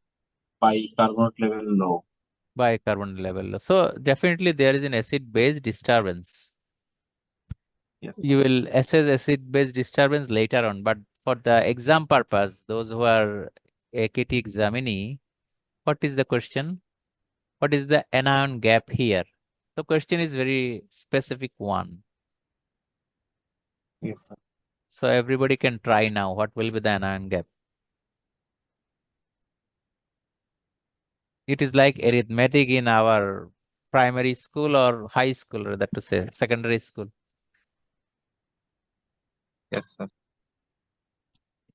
B: bicarbonate level low.
A: Bicarbonate level. So definitely there is an acid-base disturbance.
B: Yes,
A: You will assess acid-base disturbance later on, but for the exam purpose, those who are AKT examinee, what is the question? What is the anion gap here? The question is very specific one.
B: yes, sir.
A: So everybody can try now. What will be the anion gap? It is like arithmetic in our primary school or high school, rather to say, secondary school.
B: Yes, sir.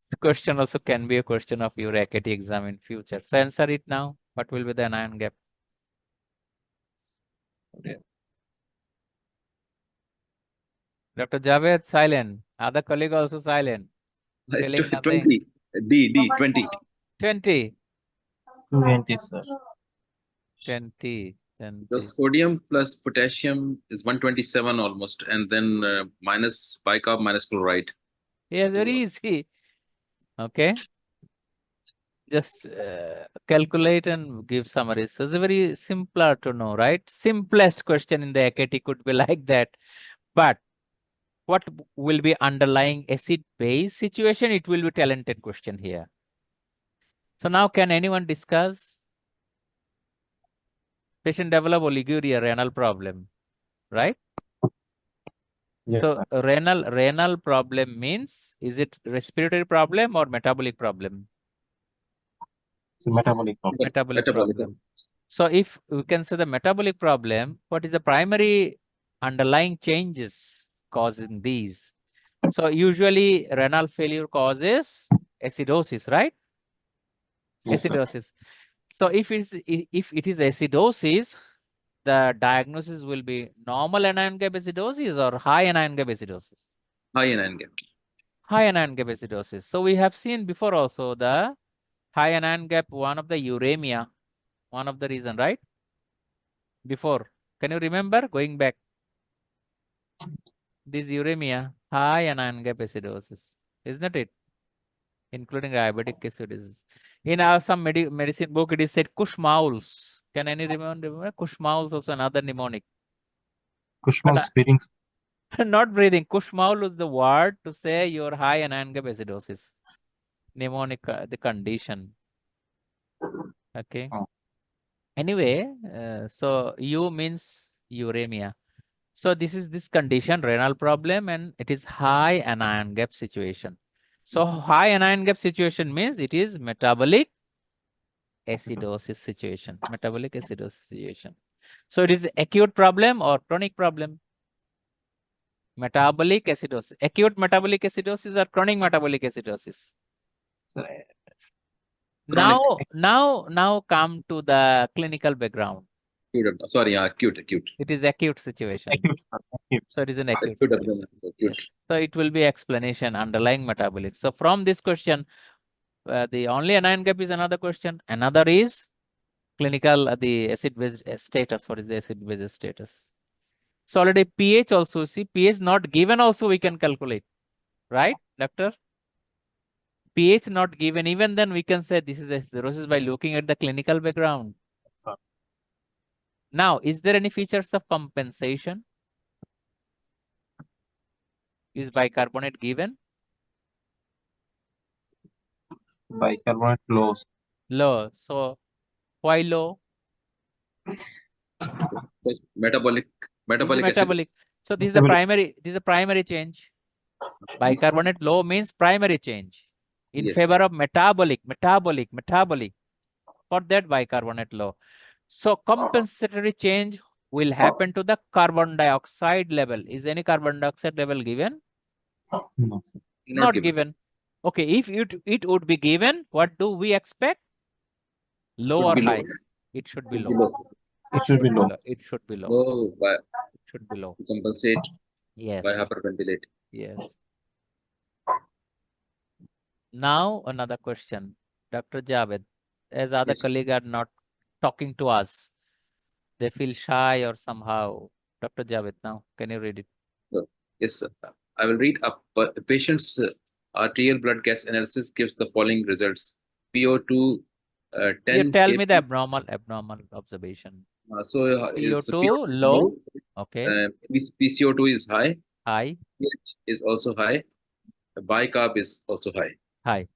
A: This question also can be a question of your AKT exam in future. So answer it now. What will be the anion gap?
B: Yeah.
C: Dr.
A: Dr. Javed, silent. Other colleague also silent.
C: It's
A: Telling nothing.
C: 20. D, 20.
A: 20.
B: 220, sir.
A: 20.
C: The
A: 20.
C: sodium plus potassium is 127 almost, and then minus bicarb minus chloride.
A: Yes, very easy. Okay. Just calculate and give summary. So it's very simpler to know, right? Simplest question in the AKT could be like that. But what will be underlying acid base situation? It will be talented question here. So now can anyone discuss? Patient develop oliguria, renal problem, right?
B: Yes,
A: So
B: sir.
A: renal problem means, is it respiratory problem or metabolic problem?
B: It's a metabolic problem.
A: Metabolic problem. So if we can say the metabolic problem, what is the primary underlying changes causing these? So usually renal failure causes acidosis, right?
B: Yes, sir.
A: Acidosis. So if it is acidosis, the diagnosis will be normal anion gap acidosis or high anion gap acidosis.
C: High anion gap.
A: High anion gap acidosis. So we have seen before also the high anion gap, one of the uremia, one of the reason, right? Before, can you remember going back? This uremia, high anion gap acidosis, isn't it? Including diabetic acidosis. In our some medicine book, it is said Kushmauls. Can any remember? Kushmauls also another mnemonic.
B: Kushmal's
A: But,
B: breathing.
A: not breathing. Kushmaul is the word to say you're high in anion gap acidosis. Mnemonic, the condition. Okay.
B: Oh.
A: Anyway, so U means uremia. So this is this condition, renal problem, and it is high anion gap situation. So high anion gap situation means it is metabolic acidosis situation. Metabolic acidosis situation. So it is acute problem or chronic problem? Metabolic acidosis. Acute metabolic acidosis or chronic metabolic acidosis?
C: Chronic.
A: Now come to the clinical background.
C: Sorry, acute.
A: It is acute situation.
B: Acute.
A: So it is an acute
C: Acute
A: situation.
C: abdomen.
A: Yes. So it will be explanation underlying metabolic. So from this question, the only anion gap is another question. Another is clinical, the acid base status. What is the acid base status? So already pH also, see pH not given also we can calculate, right, doctor? pH not given, even then we can say this is acidosis by looking at the clinical background.
B: Sir.
A: Now, is there any features of compensation? Is bicarbonate given?
B: Bicarbonate low.
A: Low. So why low?
C: Metabolic
A: Metabolic.
C: acidosis.
A: So this is the primary. This is a primary change. Bicarbonate low means primary change in
C: Yes.
A: favor of metabolic. For that bicarbonate low. So compensatory change will happen to the carbon dioxide level. Is any carbon dioxide level given?
B: No, sir.
A: Not given. Okay, if it would be given, what do we expect? Low or
C: Should be low.
A: high? It should be low.
B: It should be low.
A: It should be low.
C: Low by
A: It should be low.
C: to compensate
A: Yes.
C: by hyperventilate.
A: Yes. Now another question, Dr. Javed, as other
C: Yes.
A: colleagues are not talking to us, they feel shy or somehow. Dr. Javed, now can you read it?
C: Yes, sir. I will read up. The patient's arterial blood gas analysis gives the following results: PO2 10
A: You tell me the
C: kp.
A: abnormal observation.
C: It's
A: PO2 low. Okay.
C: PCO2 is high.
A: High.
C: pH is also high. Bicarb is also high.
A: High.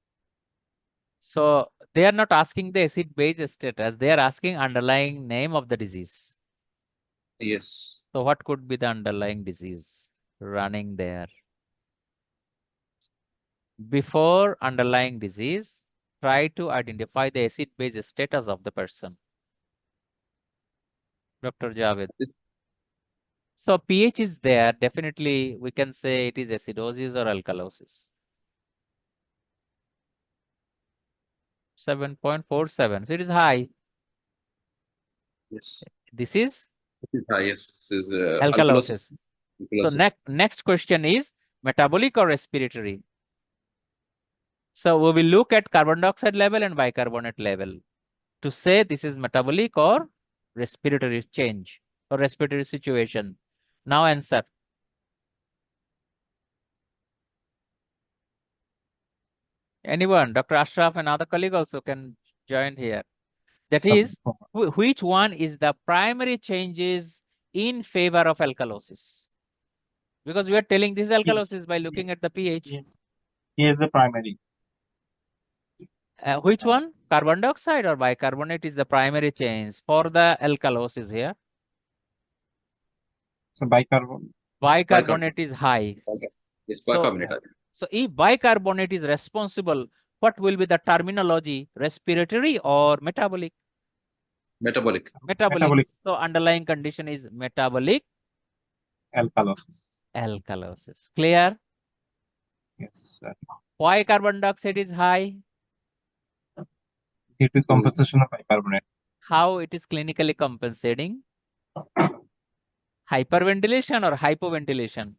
A: So they are not asking the acid base status. They are asking underlying name of the disease.
C: Yes.
A: So what could be the underlying disease running there? Before underlying disease, try to identify the acid base status of the person. Dr. Javed. So pH is there. Definitely we can say it is acidosis or alkalosis. 7.47. So it is high.
C: Yes.
A: This is?
C: It is high. Yes. This is
A: alkalosis. So
C: alkalosis.
A: next question is metabolic or respiratory? So we will look at carbon dioxide level and bicarbonate level to say this is metabolic or respiratory change or respiratory situation. Now answer. Anyone? Dr. Ashraf and other colleague also can join here. That is, which one is the primary changes in favor of alkalosis? Because we are telling this is alkalosis by looking at the pH.
B: Yes. Here's the primary.
A: Which one? Carbon dioxide or bicarbonate is the primary change for the alkalosis here?
B: So bicarbonate.
A: Bicarbonate is high.
C: Okay. Yes, bicarbonate.
A: So if bicarbonate is responsible, what will be the terminology? Respiratory or metabolic?
C: Metabolic.
A: Metabolic. So underlying condition is metabolic
B: Alkalosis.
A: alkalosis. Clear?
B: Yes, sir.
A: Why carbon dioxide is high?
B: Due to composition of bicarbonate.
A: How it is clinically compensating? Hyperventilation or hypoventilation?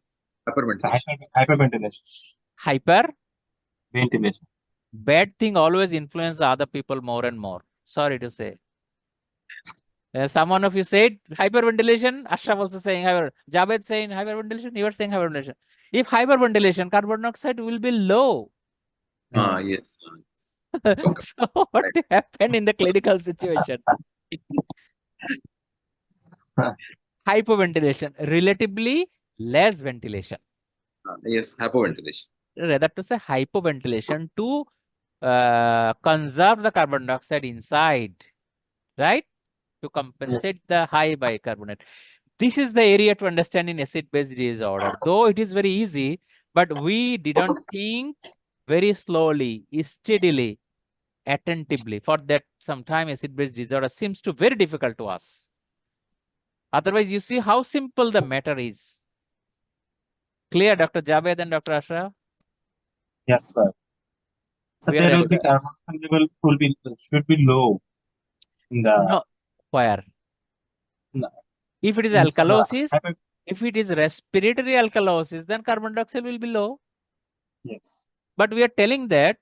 C: Hyperventilation.
B: Hyperventilation.
A: Hyper?
B: Ventilation.
A: Bad thing always influence other people more and more. Sorry to say. Someone of you said hyperventilation. Ashraf also saying hyper. Javed saying hyperventilation. You are saying hyperventilation. If hyperventilation, carbon dioxide will be low.
C: Yes.
A: So what happened in the clinical situation? Hypoventilation, relatively less ventilation.
C: Yes, hypoventilation.
A: Rather to say hypoventilation to conserve the carbon dioxide inside, right? To compensate the high bicarbonate. This is the area to understand in acid-base disorder. Though it is very easy, but we didn't think very slowly, steadily, attentively. For that, sometime acid-base disorder seems to very difficult to us. Otherwise, you see how simple the matter is. Clear, Dr. Javed and Dr. Ashraf?
B: Yes, sir. So
A: We are
B: there will
A: able
B: be
A: to.
B: carbon level should be low in the
A: No, where?
B: No.
A: If it is
B: Means,
A: alkalosis, if it is respiratory alkalosis, then carbon dioxide will be low.
B: yes.
A: But we are telling that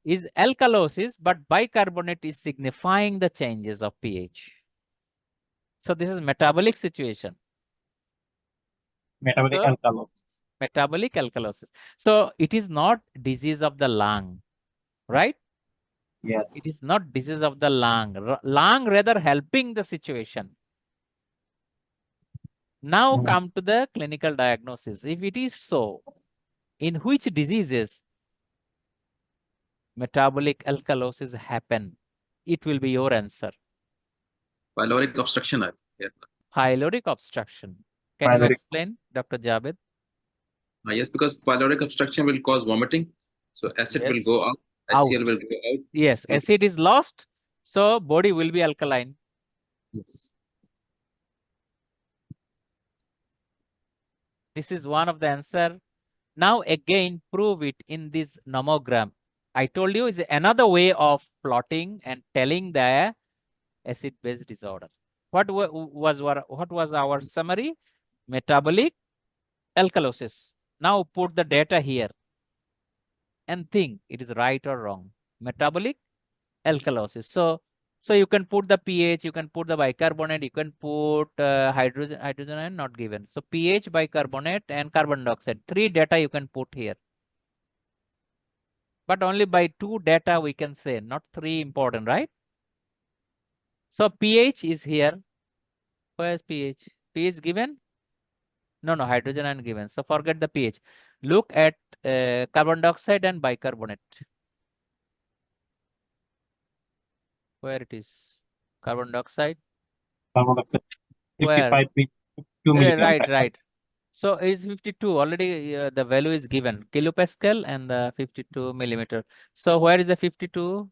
A: is alkalosis, but bicarbonate is signifying the changes of pH. So this is metabolic situation.
B: Metabolic
A: So,
B: alkalosis.
A: metabolic alkalosis. So it is not disease of the lung, right?
B: Yes.
A: It is not disease of the lung. Lung rather helping the situation. Now come to the clinical diagnosis. If it is so, in which diseases metabolic alkalosis happen? It will be your answer.
C: Pyloric obstruction. Yeah.
A: Pyloric obstruction. Can you explain, Dr. Javed?
C: Yes, because pyloric obstruction will cause vomiting. So acid will go out, HCl will go out.
A: Yes, acid is lost. So body will be alkaline.
C: Yes.
A: This is one of the answer. Now again, prove it in this nomogram. I told you is another way of plotting and telling the acid-base disorder. What was our summary? Metabolic alkalosis. Now put the data here and think it is right or wrong. Metabolic alkalosis. So you can put the pH, you can put the bicarbonate, you can put hydrogen ion not given. So pH, bicarbonate and carbon dioxide. 3 data you can put here. But only by 2 data we can say, not 3 important, right? So pH is here. Where is pH? pH given? No, hydrogen ion given. So forget the pH. Look at carbon dioxide and bicarbonate. Where it is? Carbon dioxide.
B: Carbon dioxide 55 2 milligram.
A: Right. So it's 52. Already the value is given. Kilopascal and the 52 millimeter. So where is the 52?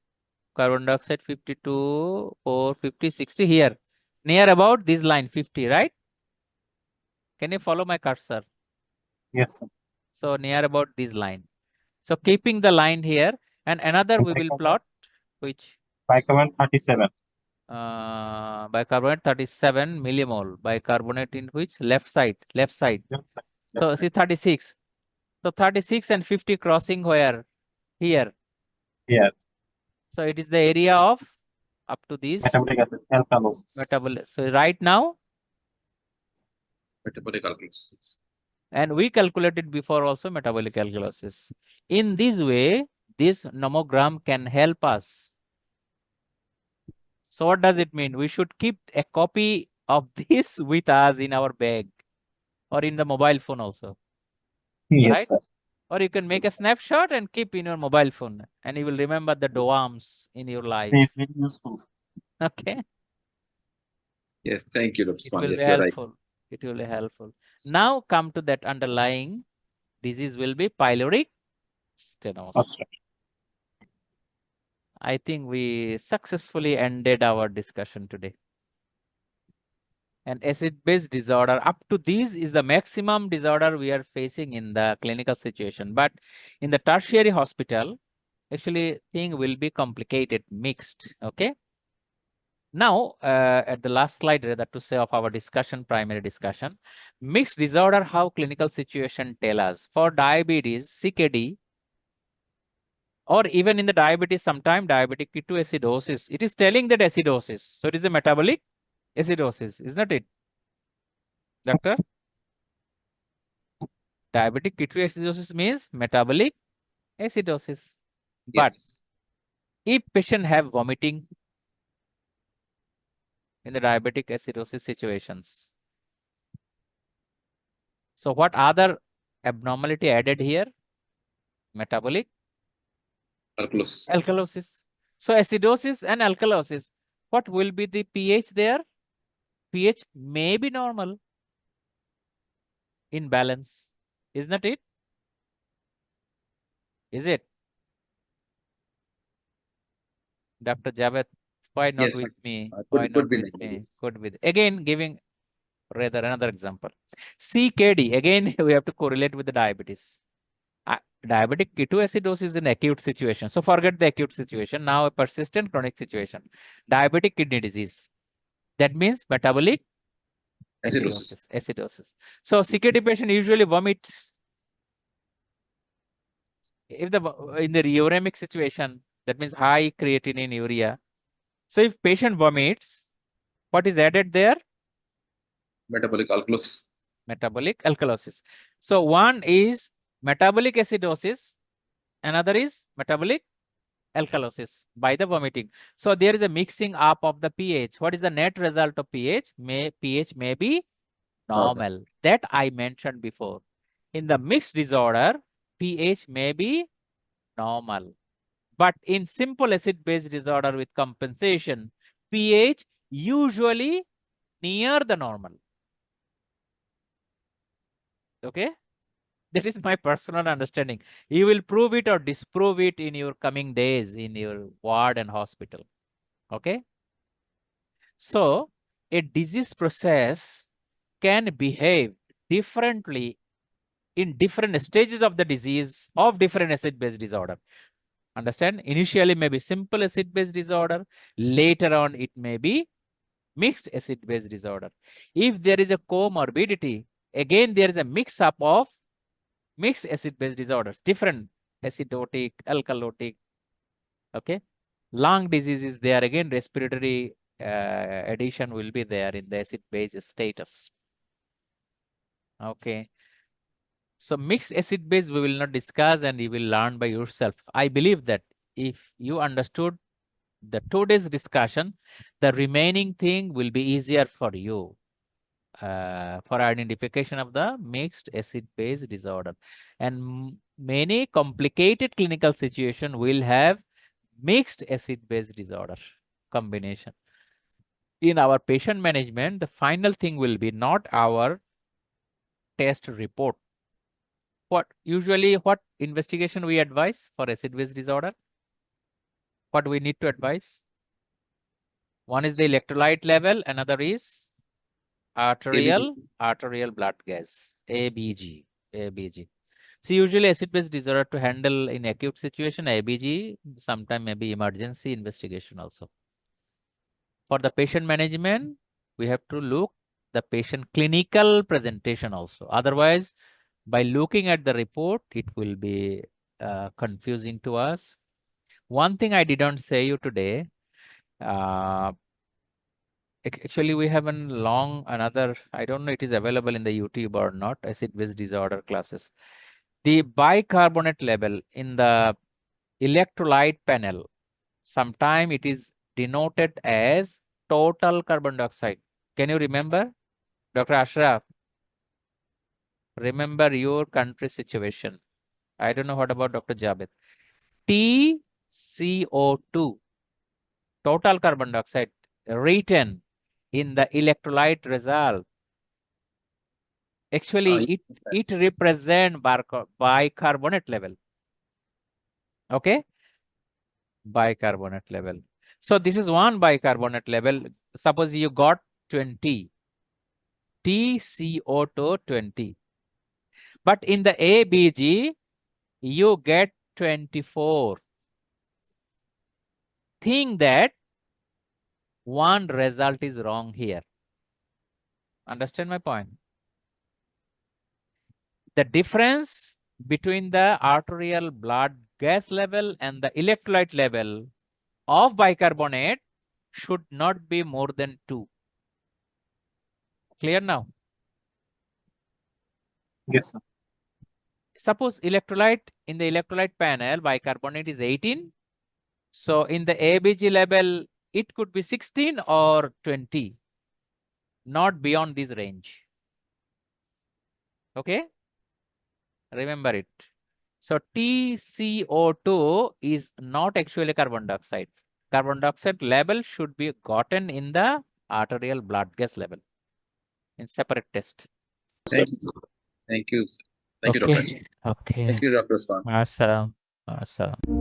A: Carbon dioxide 52, 4, 50, 60 here. Near about this line 50, right? Can you follow my cursor?
B: Yes, sir.
A: So near about this line. So keeping the line here and another we will plot which
B: bicarbonate 37.
A: Bicarbonate 37 millimole. Bicarbonate in which? Left side. So see 36. So 36 and 50 crossing where? Here.
B: Here.
A: So it is the area of up to this
B: Metabolic alkalosis.
A: metabolic. So right now,
C: Metabolic alkalosis.
A: and we calculated before also metabolic alkalosis. In this way, this nomogram can help us. So what does it mean? We should keep a copy of this with us in our bag or in the mobile phone also.
B: Yes,
A: right?
B: sir.
A: Or you can make a snapshot and keep in your mobile phone and you will remember the DOAMS in your life.
B: It is very useful.
A: Okay.
C: Yes, thank you, Dr.
A: It
C: Swan.
A: will
C: Yes,
A: be
C: you're right.
A: helpful. It will be helpful. Now come to that underlying disease will be pyloric stenosis.
B: Okay.
A: I think we successfully ended our discussion today. And acid-base disorder, up to this is the maximum disorder we are facing in the clinical situation. But in the tertiary hospital, actually thing will be complicated, mixed, okay? Now, at the last slide, rather to say of our discussion, primary discussion, mixed disorder, how clinical situation tell us. For diabetes, CKD, or even in the diabetes, sometime diabetic ketoacidosis, it is telling that acidosis. So it is a metabolic acidosis, isn't it, doctor? Diabetic ketoacidosis means metabolic acidosis. But
C: Yes.
A: If patient have vomiting in the diabetic acidosis situations. So what other abnormality added here? Metabolic
C: Alkalosis.
A: alkalosis. So acidosis and alkalosis. What will be the pH there? pH may be normal in balance. Isn't that it? Is it? Dr. Javed, why not
C: Yes,
A: with me?
C: could,
A: Why
C: could
A: not
C: be
A: with
C: negative,
A: me?
C: yes.
A: Could be. Again, giving rather another example. CKD, again, we have to correlate with the diabetes. Diabetic ketoacidosis is an acute situation. So forget the acute situation. Now a persistent chronic situation. Diabetic kidney disease. That means metabolic
C: Acidosis.
A: acidosis. So CKD patient usually vomits. If the in the uremic situation, that means high creatinine urea. So if patient vomits, what is added there?
C: Metabolic alkalosis.
A: Metabolic alkalosis. So one is metabolic acidosis, another is metabolic alkalosis by the vomiting. So there is a mixing up of the pH. What is the net result of pH? pH may be normal. That I mentioned before. In the mixed disorder, pH may be normal. But in simple acid-base disorder with compensation, pH usually near the normal. Okay? That is my personal understanding. You will prove it or disprove it in your coming days in your ward and hospital. Okay? So, a disease process can behave differently in different stages of the disease of different acid-base disorder. Understand? Initially may be simple acid-base disorder. Later on, it may be mixed acid-base disorder. If there is a comorbidity, again, there is a mix-up of mixed acid-base disorders, different acidotic, alkalotic, okay? Lung disease is there, again, respiratory addition will be there in the acid-base status. Okay. So mixed acid-base we will not discuss and you will learn by yourself. I believe that if you understood the today's discussion, the remaining thing will be easier for you. For identification of the mixed acid-base disorder. And many complicated clinical situation will have mixed acid-base disorder combination. In our patient management, the final thing will be not our test report. What investigation we advise for acid-base disorder? What we need to advise? One is the electrolyte level, another is arterial blood gas, ABG. So usually acid-base disorder to handle in acute situation, ABG, sometime maybe emergency investigation also. For the patient management, we have to look the patient clinical presentation also. Otherwise, by looking at the report, it will be confusing to us. One thing I didn't say you today, actually, we have another, I don't know it is available in the YouTube or not, acid-base disorder classes. The bicarbonate level in the electrolyte panel, sometime it is denoted as total carbon dioxide. Can you remember? Dr. Ashraf, remember your country situation. I don't know what about Dr. Javed. TCO2, total carbon dioxide, written in the electrolyte result. Actually, it represents bicarbonate level. Okay? Bicarbonate level. So this is one bicarbonate level. Suppose you got 20. TCO2 20. But in the ABG, you get 24. Think that one result is wrong here. Understand my point? The difference between the arterial blood gas level and the electrolyte level of bicarbonate should not be more than 2. Clear now?
B: Yes, sir.
A: Suppose electrolyte in the electrolyte panel, bicarbonate is 18 So in the ABG level, it could be 16 or 20, not beyond this range. Okay, remember it. So TCO2 is not actually carbon dioxide. Carbon dioxide level should be gotten in the arterial blood gas level in separate test.
C: Thank you. Thank you. Thank you, Dr.
A: Okay. Okay.
C: Thank you, Dr. Swan.
A: Awesome. Awesome.